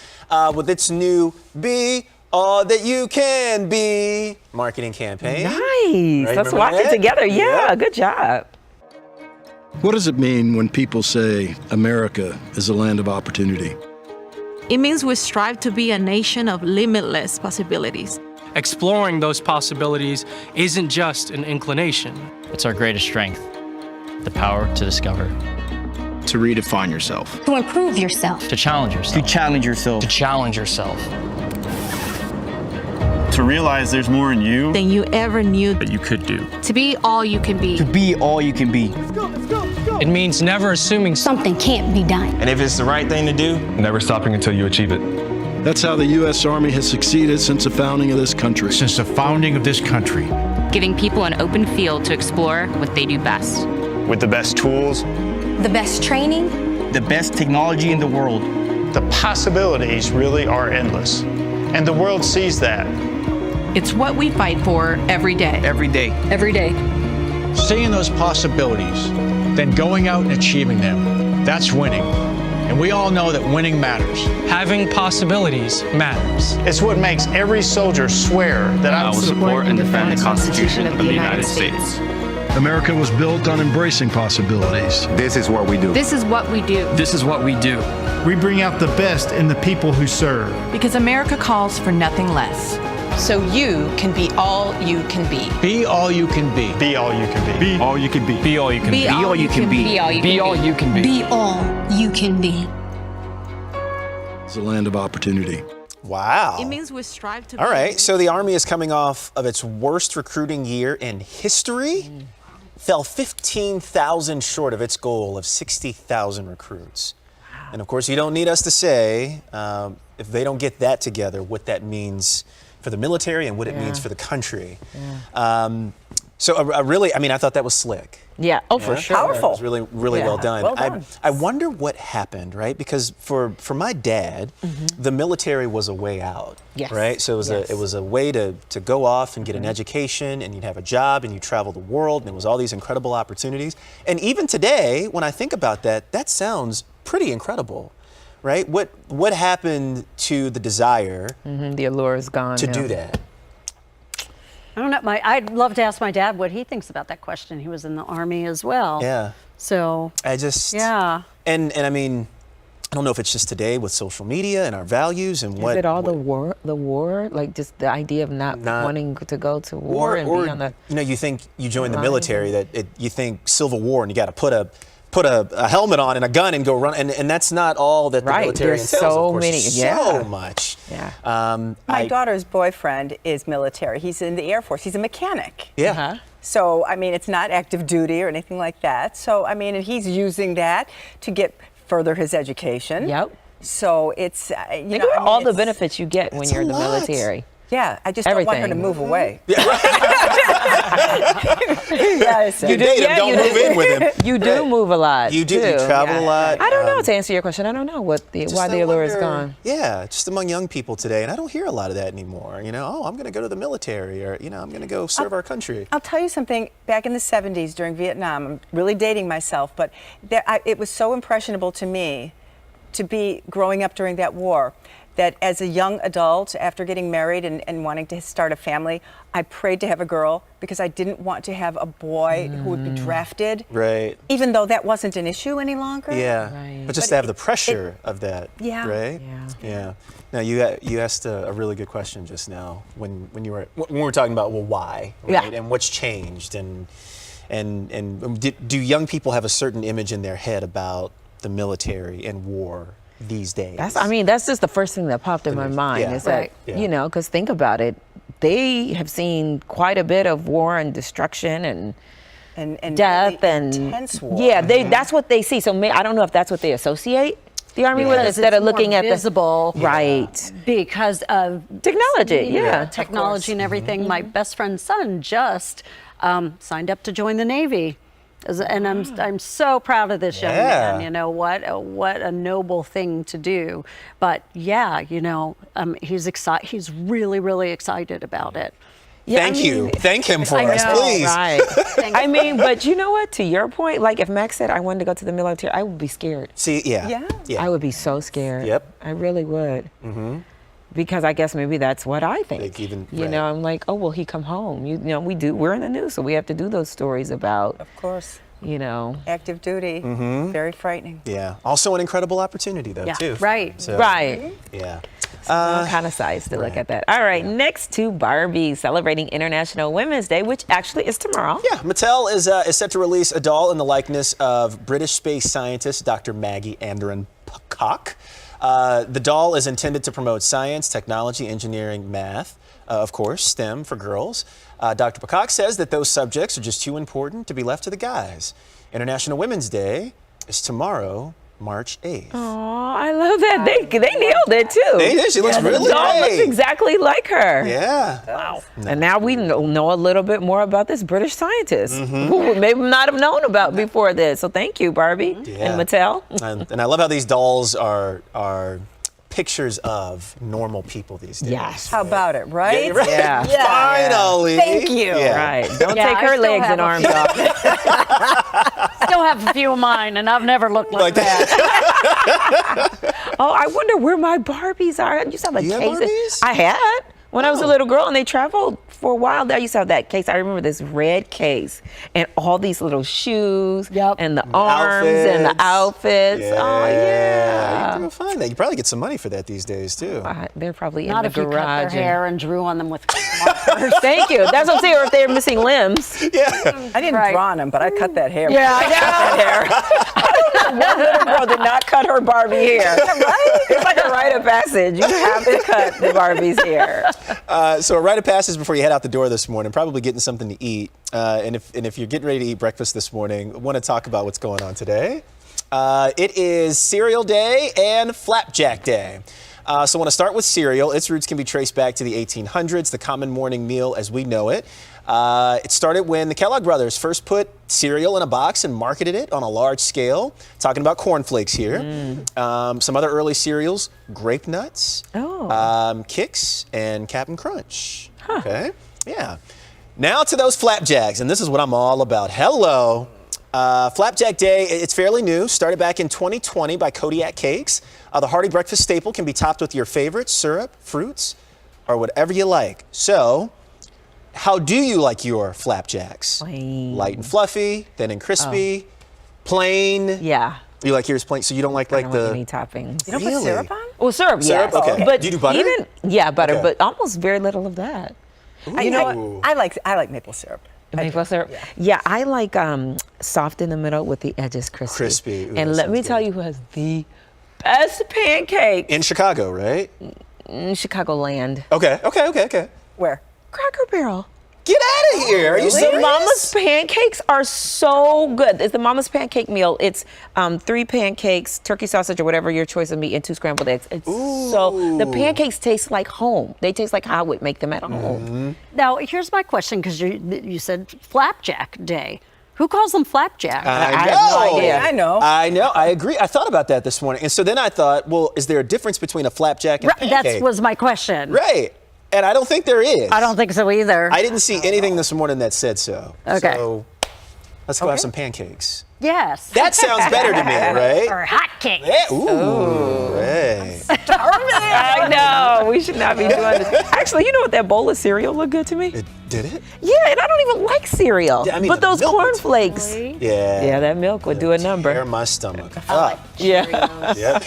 with its new Be All That You Can Be marketing campaign. Nice. Right, Let's remember watch it that? together. Yeah, good job. What does it mean when people say America is a land of opportunity? It means we strive to be a nation of limitless possibilities. Exploring those possibilities isn't just an inclination. It's our greatest strength, the power to discover. To redefine yourself. To improve yourself. To challenge yourself. To challenge yourself. To challenge yourself. To realize there's more in you than you ever knew that you could do. To be all you can be. To be all you can be. Let's go, let's go, let's go. It means never assuming something can't be done. And if it's the right thing to do, never stopping until you achieve it. That's how the U.S. Army has succeeded since the founding of this country. Since the founding of this country. Giving people an open field to explore what they do best. With the best tools. The best training. The best technology in the world. The possibilities really are endless. And the world sees that. It's what we fight for every day. Every day. Every day. Seeing those possibilities, then going out and achieving them. That's winning. And we all know that winning matters. Having possibilities matters. It's what makes every soldier swear that I will support and defend the Constitution of the United States. America was built on embracing possibilities. This is what we do. This is what we do. This is what we do. We bring out the best in the people who serve. Because America calls for nothing less. So you can be all you can be. Be all you can be. Be all you can be. Be all you can be. Be all you can be. Be all you can be. Be all you can be. Be all you can be. It's a land of opportunity. Wow. It means we strive to. All right, so the Army is coming off of its worst recruiting year in history. Fell 15,000 short of its goal of 60,000 recruits. Wow. And of course, you don't need us to say, if they don't get that together, what that means for the military and what it means for the country. Yeah. I thought that was slick. Yeah, for sure. Powerful. It was really, really well done. Well done. I wonder what happened, right? Because for my dad, the military was a way out, right? So it was a way to go off and get an education, and you'd have a job, and you travel the world, and it was all these incredible opportunities. And even today, when I think about that, that sounds pretty incredible, right? What happened to the desire? The allure is gone to now. do that. I don't know. I'd love to ask my dad what he thinks about that question. He was in the Army as well. Yeah. So. Yeah. And I mean, I don't know if it's just today with social media and our values and what. Is it all the war? Like just the idea of not wanting to go to war and be on the. You think you join the military you think Civil War and you got to put a helmet on and a gun and go run, and that's not all that the military There's entails. so of course. many, so much. Yeah. My daughter's boyfriend is military. He's in the Air Force. He's a mechanic. Yeah. So, I mean, it's not active duty or anything like that. So, I mean, and he's using that to further his education. Yep. So it's, Think about all the benefits you get when you're in the military. Yeah, I just don't want her to move away. Yes. You date him, don't move in with him. You do move a lot. You do. too. You travel a lot. I don't know, to answer your question. I don't know why the allure is gone. Yeah, just among young people today, and I don't hear a lot of that anymore. You know, oh, I'm going to go to the military, or I'm going to go serve our country. I'll tell you something. Back in the 70s during Vietnam, I'm really dating myself, but it was so impressionable to me to be growing up during that war, that as a young adult, after getting married and wanting to start a family, I prayed to have a girl because I didn't want to have a boy who would be drafted. Right. Even though that wasn't an issue any longer. Yeah. Right. But just to have the pressure of that. Yeah. Right. Yeah. Now you asked a really good question just now when we were talking about why, right? And what's changed and do young people have a certain image in their head about the military and war these days? That's just the first thing that popped in my mind. Is that, because think about it, they have seen quite a bit of war and destruction and death really and intense war. Yeah, that's what they see. So I don't know if that's what they associate the Army with, instead of looking at visible, right, because of technology. Technology and everything. My best friend's son just signed up to join the Navy. And I'm so proud of this young man. You know what a noble thing to do. But he's excited. He's really, really excited about it. Yeah, Thank him for us, please. Right. But you know what? To your point, like if Max said I wanted to go to the military, I would be scared. See, yeah. I would be so scared. Yep. I really would. Mm-hmm. Because I guess maybe that's what I think. I'm like, oh, well, he come home. We're in the news, so we have to do those stories about. Of course. Active duty. Mm-hmm. Very frightening. Yeah. Also an incredible opportunity, though, too. Right. So, right. Yeah. All kind of sides to look at that. All right, next to Barbie, celebrating International Women's Day, which actually is tomorrow. Yeah, Mattel is set to release a doll in the likeness of British space scientist Dr. Maggie Anderon Peacock. The doll is intended to promote science, technology, engineering, math, of course, STEM for girls. Dr. Peacock says that those subjects are just too important to be left to the guys. International Women's Day is tomorrow, March 8th. Oh, I love that. They nailed it, too. They did. She looks really The doll great. looks exactly like her. Yeah. Wow. And now we know a little bit more about this British scientist who we maybe not have known about before this. So thank you, Barbie and Mattel. And I love how these dolls are pictures of normal people these days. Yes. How about it, right? Yeah, right. Yeah. Finally. Thank you. Yeah. Right. Don't take her legs and arms off. Still have a few of mine, and I've never looked like that. Oh, I wonder where my Barbies are. I used to have a You have case. Barbies? I had. When I was a little girl and they traveled for a while, I used to have that case. I remember this red case and all these little shoes and the arms and the outfits. Yeah. Oh, yeah. You can go find that. You probably get some money for that these days, too. They're probably Not in the if you cut garage. their hair and drew on them with markers. Thank you. That's what I'm saying. Or if they're missing limbs. Yeah. I didn't draw on them, but I cut that hair. Yeah, I know. One little girl did not cut her Barbie hair. Right? It's like a rite of passage. You have to cut the Barbie's hair. So a rite of passage before you head out the door this morning, probably getting something to eat. And if you're getting ready to eat breakfast this morning, I want to talk about what's going on today. It is Cereal Day and Flapjack Day. So I want to start with cereal. Its roots can be traced back to the 1800s, the common morning meal as we know it. It started when the Kellogg brothers first put cereal in a box and marketed it on a large scale. Talking about cornflakes here. Some other early cereals, Grape Nuts, Kix, and Cap'n Crunch. Okay, yeah. Now to those flapjacks, and this is what I'm all about. Hello. Flapjack Day, it's fairly new. Started back in 2020 by Kodiak Cakes. The hearty breakfast staple can be topped with your favorites, syrup, fruits, or whatever you like. So, how do you like your flapjacks? Plain. Light and fluffy, thin and crispy, plain. Yeah. You like yours plain, so you don't like I don't the want any toppings. You don't put syrup on? Well, syrup, Syrup? yes. Okay. But Do you do butter? Butter, Okay. but almost very little of that. You know what? I like maple syrup. Maple syrup? Yeah, I like soft in the middle with the edges crispy. Crispy. Ooh, and that let me sounds tell good. you who has the best pancakes. In Chicago, right? In Chicagoland. Okay. Where? Cracker Barrel. Get out of here. Are you The serious? Mama's pancakes are so good. It's the Mama's pancake meal. It's 3 pancakes, turkey sausage or whatever your choice of meat, and 2 scrambled eggs. It's so the pancakes taste like home. They taste like how I would make them at home. Now, here's my question, because you said flapjack day. Who calls them flapjack? I have no idea. I know. I know. I agree. I thought about that this morning. And so then I thought, well, is there a difference between a flapjack and a pancake? That was my question. Right. And I don't think there is. I don't think so either. I didn't see anything this morning that said so. Okay. So let's go have some pancakes. Yes. That sounds better to me, right? Or hot cakes. Yeah. Ooh. Hey. I know. We should not be doing this. Actually, you know what? That bowl of cereal looked good to me. Did it? Yeah, and I don't even like cereal. Yeah, I mean, but the those milk cornflakes. Yeah. That milk would do a number. Tear my stomach up. Yeah. Yep.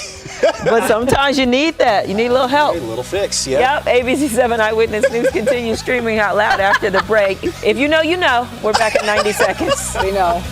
But sometimes you need that. You need a little help. A little fix, yeah. Yep. ABC7 Eyewitness News continues streaming out loud after the break. If you know, you know. We're back in 90 seconds. We know.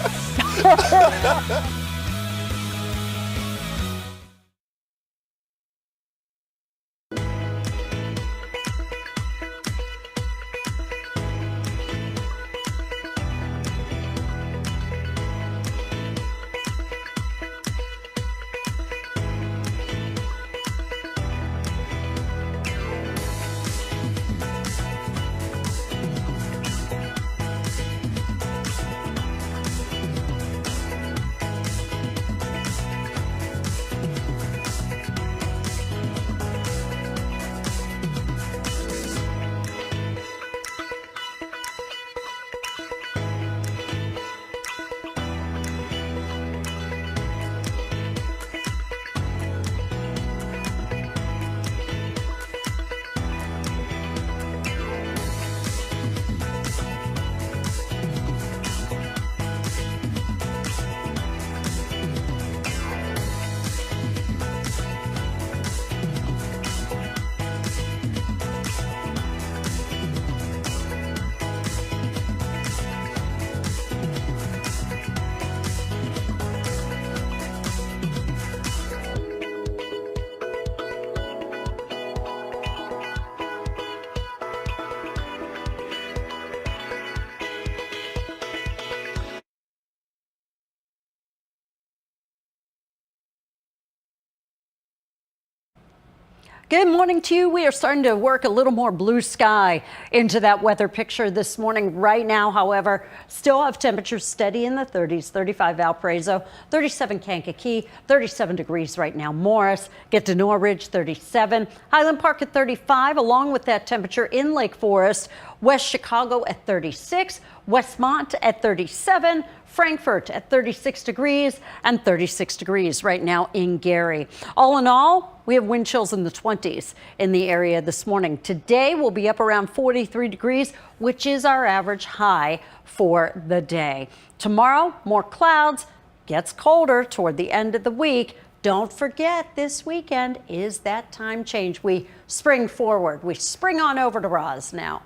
Good morning to you. We are starting to work a little more blue sky into that weather picture this morning. Right now, however, still have temperatures steady in the 30s, 35 Valparaiso, 37 Kankakee, 37 degrees right now. Morris, get to Norridge, 37. Highland Park at 35, along with that temperature in Lake Forest. West Chicago at 36, Westmont at 37, Frankfort at 36 degrees, and 36 degrees right now in Gary. All in all, we have wind chills in the 20s in the area this morning. Today we'll be up around 43 degrees, which is our average high for the day. Tomorrow, more clouds, gets colder toward the end of the week. Don't forget, this weekend is that time change. We spring forward. We spring on over to Roz now.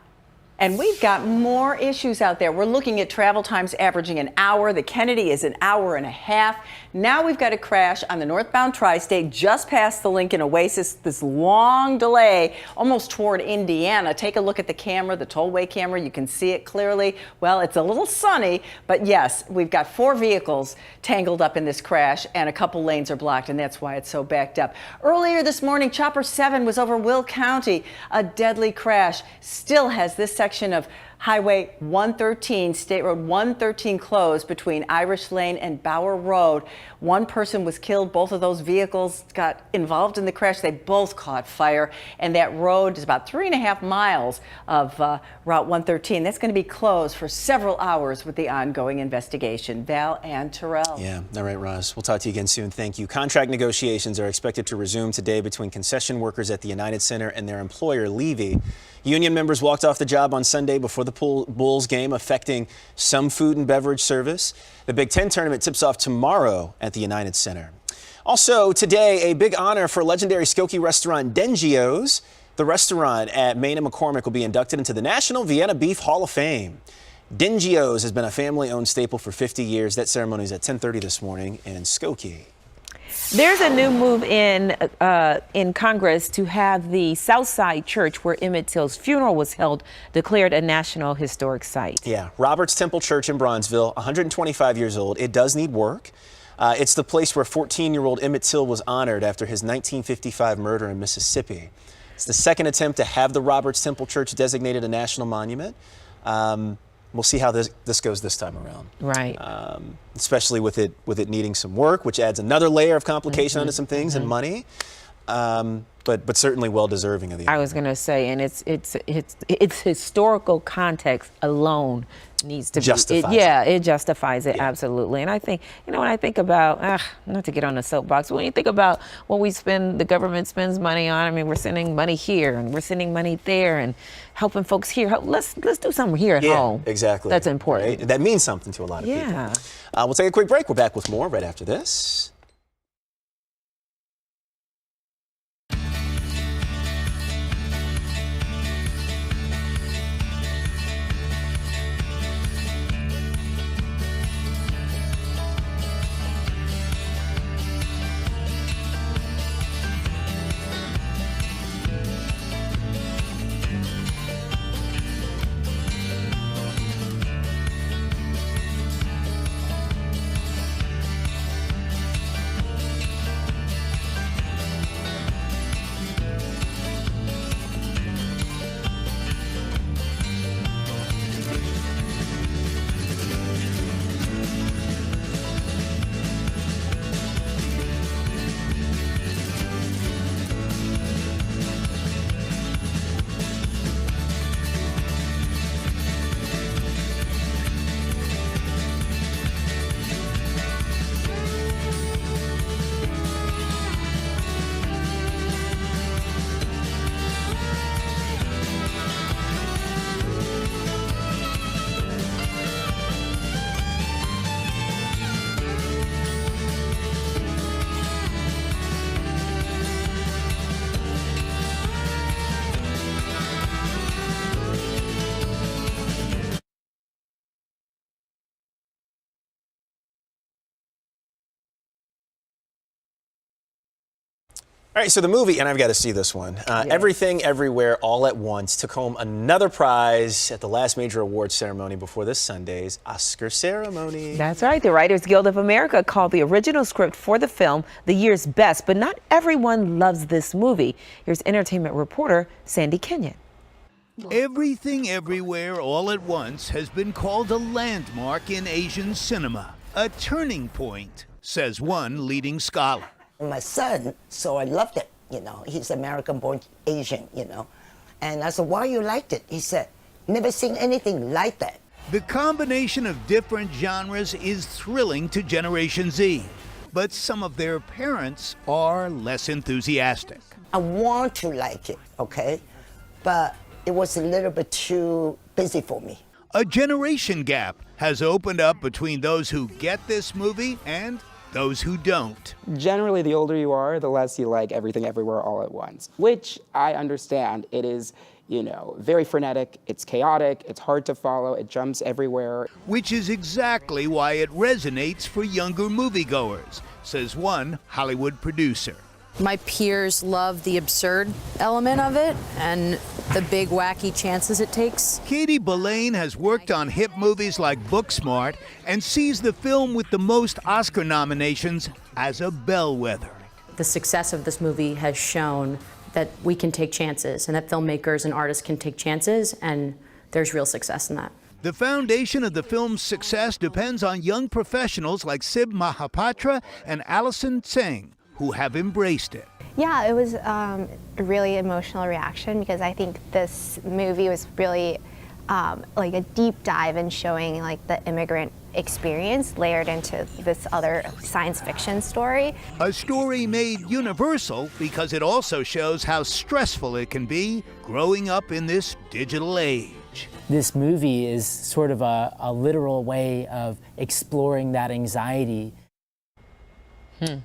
And we've got more issues out there. We're looking at travel times averaging an hour. The Kennedy is an hour and a half. Now we've got a crash on the northbound tri-state just past the Lincoln Oasis. This long delay almost toward Indiana. Take a look at the camera, the tollway camera. You can see it clearly. Well, it's a little sunny, but yes, we've got 4 vehicles tangled up in this crash and a couple lanes are blocked, and that's why it's so backed up. Earlier this morning, Chopper 7 was over Will County. A deadly crash still has this section of Highway 113, State Road 113 closed between Irish Lane and Bower Road. 1 person was killed. Both of those vehicles got involved in the crash. They both caught fire. And that road is about 3.5 miles of Route 113. That's going to be closed for several hours with the ongoing investigation. Val and Terrell. Yeah, all right, Roz. We'll talk to you again soon. Thank you. Contract negotiations are expected to resume today between concession workers at the United Center and their employer, Levy. Union members walked off the job on Sunday before the Bulls game, affecting some food and beverage service. The Big Ten tournament tips off tomorrow at the United Center. Also today, a big honor for legendary Skokie restaurant Dengio's. The restaurant at Main and McCormick will be inducted into the National Vienna Beef Hall of Fame. Dengio's has been a family-owned staple for 50 years. That ceremony is at 10:30 this morning in Skokie. There's a new move in Congress to have the Southside Church, where Emmett Till's funeral was held, declared a National Historic Site. Yeah, Robert's Temple Church in Bronzeville, 125 years old. It does need work. It's the place where 14-year-old Emmett Till was honored after his 1955 murder in Mississippi. It's the second attempt to have the Robert's Temple Church designated a national monument. We'll see how this goes this time around. Right. Especially with it needing some work, which adds another layer of complication onto some things and money. But certainly well deserving of the honor. I was going to say, and its historical context alone needs to justifies be. It justifies it, absolutely. And I think, when I think about, not to get on the soapbox, but when you think about what the government spends money on, I mean, we're sending money here and we're sending money there and helping folks here. Let's do something here at home. Exactly. That's important. Right? That means something to a lot of people. We'll take a quick break. We're back with more right after this. All right, so the movie, and I've got to see this one, Everything Everywhere All at Once, took home another prize at the last major awards ceremony before this Sunday's Oscar ceremony. That's right. The Writers Guild of America called the original script for the film the year's best, but not everyone loves this movie. Here's entertainment reporter Sandy Kenyon. Everything Everywhere All at Once has been called a landmark in Asian cinema, a turning point, says one leading scholar. My son, so I loved it, he's American-born Asian, and I said, why you liked it? He said, never seen anything like that. The combination of different genres is thrilling to Generation Z, but some of their parents are less enthusiastic. I want to like it, okay, but it was a little bit too busy for me. A generation gap has opened up between those who get this movie and those who don't. Generally, the older you are, the less you like Everything Everywhere All at Once, which I understand. It is, very frenetic, it's chaotic, it's hard to follow, it jumps everywhere. Which is exactly why it resonates for younger moviegoers, says one Hollywood producer. My peers love the absurd element of it and the big wacky chances it takes. Katie Boulain has worked on hit movies like Booksmart and sees the film with the most Oscar nominations as a bellwether. The success of this movie has shown that we can take chances and that filmmakers and artists can take chances, and there's real success in that. The foundation of the film's success depends on young professionals like Sib Mahapatra and Allison Tseng, who have embraced it. Yeah, it was a really emotional reaction because I think this movie was really like a deep dive in showing like the immigrant experience layered into this other science fiction story. A story made universal because it also shows how stressful it can be growing up in this digital age. This movie is sort of a literal way of exploring that anxiety.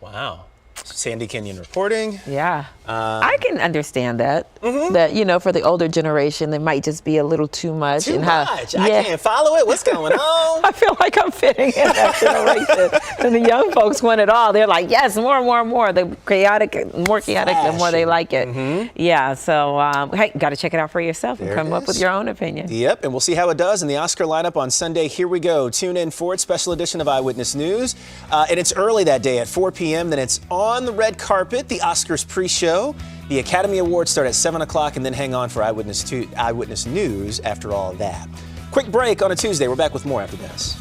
Wow. Sandy Kenyon reporting. Yeah. I can understand that. That, you know, for the older generation, it might just be a little too much. Too much. I can't follow it. What's going on? I feel like I'm fitting in that generation. And the young folks want it all. They're like, yes, more. The more chaotic, the more they like it. Yeah, so, hey, got to check it out for yourself and come up with your own opinion. Yep, and we'll see how it does in the Oscar lineup on Sunday. Here we go. Tune in for it. Special edition of Eyewitness News. And it's early that day at 4 p.m. Then it's on the red carpet, the Oscars pre-show. The Academy Awards start at 7 o'clock and then hang on for Eyewitness News after all of that. Quick break on a Tuesday. We're back with more after this.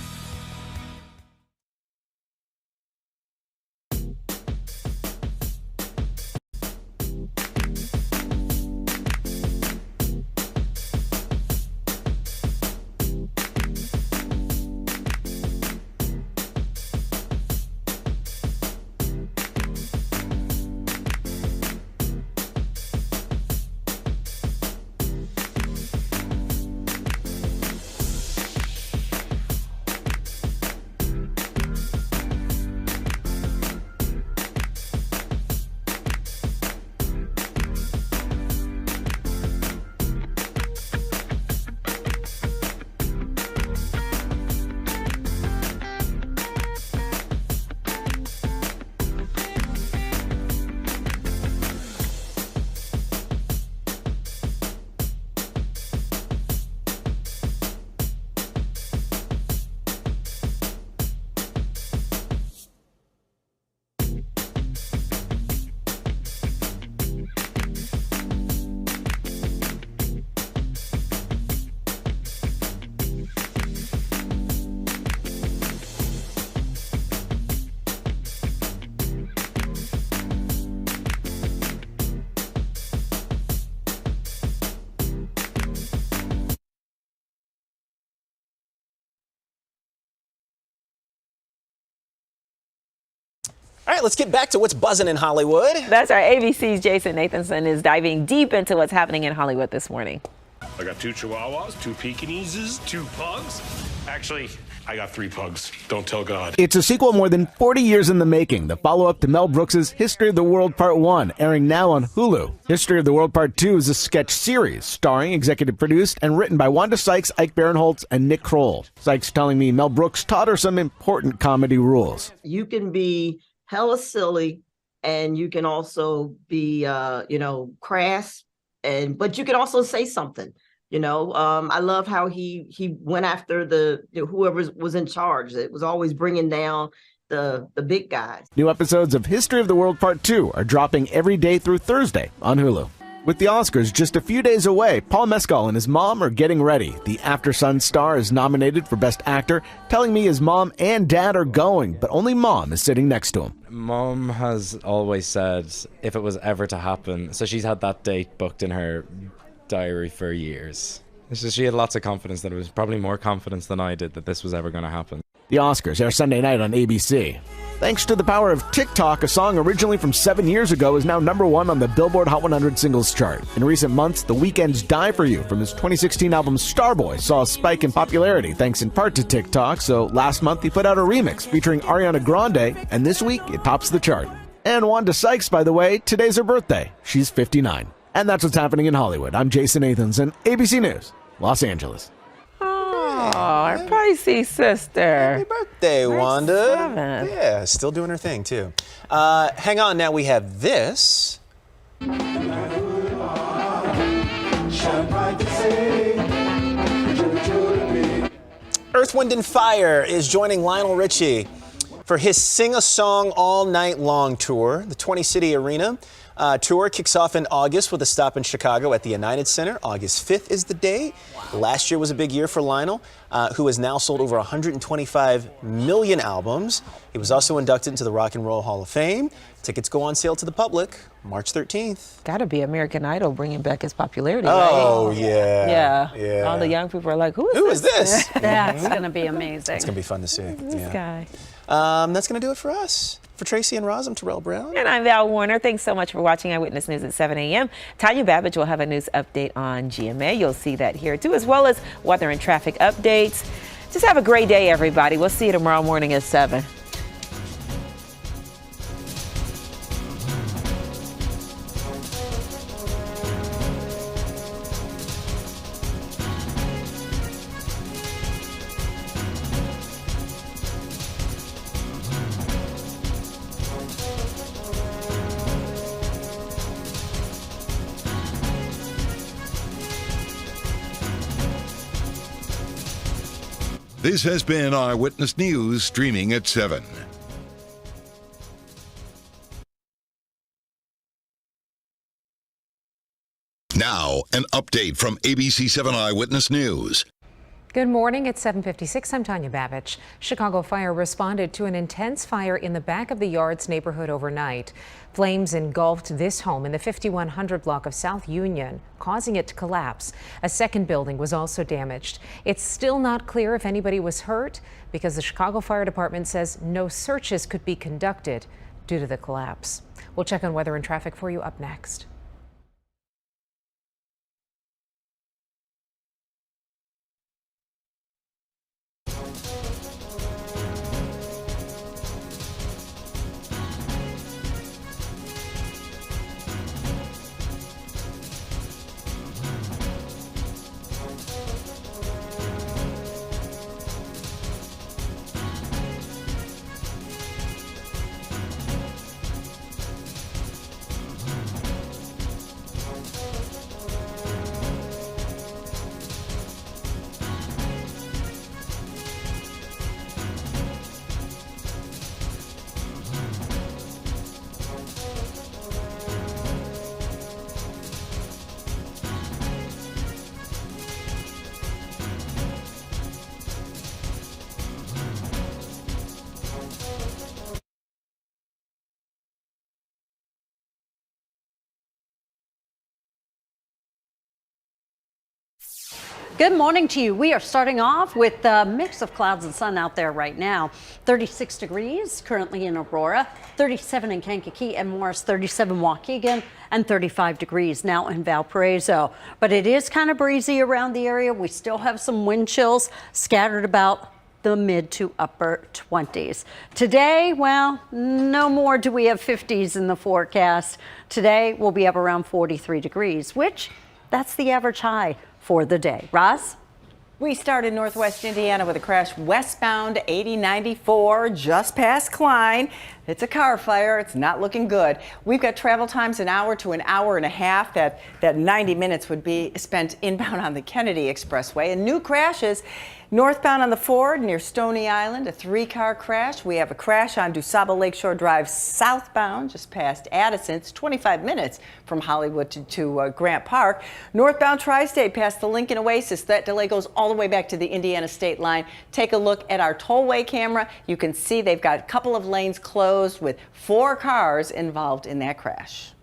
All right, let's get back to what's buzzing in Hollywood. That's right. ABC's Jason Nathanson is diving deep into what's happening in Hollywood this morning. I got 2 Chihuahuas, 2 Pekingeses, 2 pugs. Actually, I got 3 pugs. Don't tell God. It's a sequel more than 40 years in the making. The follow-up to Mel Brooks' History of the World Part 1, airing now on Hulu. History of the World Part 2 is a sketch series, starring, executive produced, and written by Wanda Sykes, Ike Barinholtz, and Nick Kroll. Sykes telling me Mel Brooks taught her some important comedy rules. You can be hella silly, and you can also be, crass, but you can also say something. I love how he went after whoever was in charge. It was always bringing down the big guys. New episodes of History of the World Part 2 are dropping every day through Thursday on Hulu. With the Oscars just a few days away, Paul Mescal and his mom are getting ready. The After Sun star is nominated for Best Actor, telling me his mom and dad are going, but only mom is sitting next to him. Mom has always said if it was ever to happen, so she's had that date booked in her diary for years. So she had lots of confidence that it was probably more confidence than I did that this was ever going to happen. The Oscars air Sunday night on ABC. Thanks to the power of TikTok, a song originally from 7 years ago is now #1 on the Billboard Hot 100 singles chart. In recent months, The Weeknd's Die For You from his 2016 album Starboy saw a spike in popularity thanks in part to TikTok, so last month he put out a remix featuring Ariana Grande, and this week it tops the chart. And Wanda Sykes, by the way, today's her birthday. She's 59. And that's what's happening in Hollywood. I'm Jason Nathanson, ABC News, Los Angeles. Oh, our Pisces sister. Happy birthday, Wanda. 7. Yeah, still doing her thing, too. Hang on, now we have this. Earth, Wind, and Fire is joining Lionel Richie for his Sing a Song All Night Long tour. The 20-city arena tour kicks off in August with a stop in Chicago at the United Center. August 5th is the date. Wow. Last year was a big year for Lionel, who has now sold over 125 million albums. He was also inducted into the Rock and Roll Hall of Fame. Tickets go on sale to the public March 13th. Gotta be American Idol bringing back his popularity, oh, right? Yeah. All the young people are like, who is this? That's going to be amazing. It's going to be fun to see. This guy. That's going to do it for us. For Tracy and Roz, I'm Terrell Brown. And I'm Val Warner. Thanks so much for watching Eyewitness News at 7 a.m. Tanya Babbage will have a news update on GMA. You'll see that here, too, as well as weather and traffic updates. Just have a great day, everybody. We'll see you tomorrow morning at 7. This has been Eyewitness News, streaming at 7. Now, an update from ABC7 Eyewitness News. Good morning. It's 7:56. I'm Tanya Babich. Chicago Fire responded to an intense fire in the back of the Yards neighborhood overnight. Flames engulfed this home in the 5100 block of South Union, causing it to collapse. A second building was also damaged. It's still not clear if anybody was hurt because the Chicago Fire Department says no searches could be conducted due to the collapse. We'll check on weather and traffic for you up next. Good morning to you. We are starting off with a mix of clouds and sun out there right now. 36 degrees currently in Aurora, 37 in Kankakee and Morris, 37 Waukegan, and 35 degrees now in Valparaiso. But it is kind of breezy around the area. We still have some wind chills scattered about the mid to upper 20s. Today, well, no more do we have 50s in the forecast. Today we'll be up around 43 degrees, which that's the average high for the day. Roz? We start in northwest Indiana with a crash westbound 8094 just past Klein. It's a car fire. It's not looking good. We've got travel times an hour to an hour and a half. That 90 minutes would be spent inbound on the Kennedy Expressway. And new crashes northbound on the Ford near Stony Island, a 3-car crash. We have a crash on DuSable Lakeshore Drive southbound just past Addison. It's 25 minutes from Hollywood to Grant Park. Northbound Tri-State past the Lincoln Oasis. That delay goes all the way back to the Indiana state line. Take a look at our tollway camera. You can see they've got a couple of lanes closed with 4 cars involved in that crash.